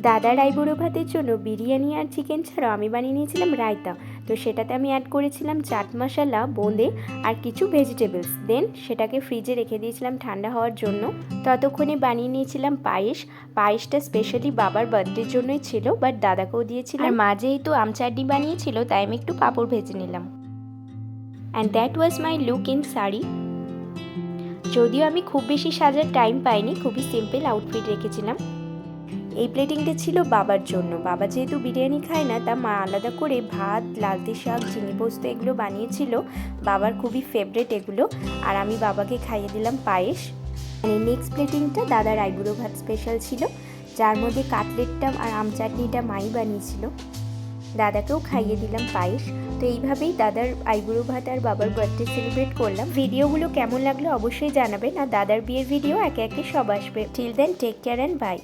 দাদার আইবুড়ো ভাতের জন্য বিরিয়ানি আর চিকেন ছাড়াও আমি বানিয়ে নিয়েছিলাম রায়তা। তো সেটাতে আমি অ্যাড করেছিলাম চাট মশলা, বোঁদে আর কিছু ভেজিটেবলস। দেন সেটাকে ফ্রিজে রেখে দিয়েছিলাম ঠান্ডা হওয়ার জন্য। ততক্ষণে বানিয়ে নিয়েছিলাম পায়েস। পায়েসটা স্পেশালি বাবার বার্থডের জন্যই ছিল, বাট দাদাকেও দিয়েছিলাম। আর মা যেহেতু আম চাটনি বানিয়েছিল তাই আমি একটু পাঁপড় ভেজে নিলাম। And that was my look in sari. যদিও আমি খুব বেশি সাজার টাইম পাইনি, খুবই সিম্পল আউটফিট রেখেছিলাম। এই প্লেটিংটা ছিল বাবার জন্য। বাবা যেহেতু বিরিয়ানি খায় না, তা মা আলাদা করে ভাত, লালতি শাক, ঝিঙে পোস্ত এগুলো বানিয়েছিল। বাবার খুবই ফেভারিট এগুলো। আর আমি বাবাকে খাইয়ে দিলাম পায়েস। মানে নেক্সট প্লেটিংটা দাদার আইবুড়ো ভাত স্পেশাল ছিল, যার মধ্যে কাটলেটটা আর আম চাটনিটা মাই বানিয়েছিল। দাদাকেও খাইয়ে দিলাম পায়েস। তো এইভাবেই দাদার আইবুড়ো ভাত আর বাবার বার্থডে সেলিব্রেট করলাম। ভিডিওগুলো কেমন লাগলো অবশ্যই জানাবেন। আর দাদার বিয়ের ভিডিও একে একে সব আসবে। Till then take care and by.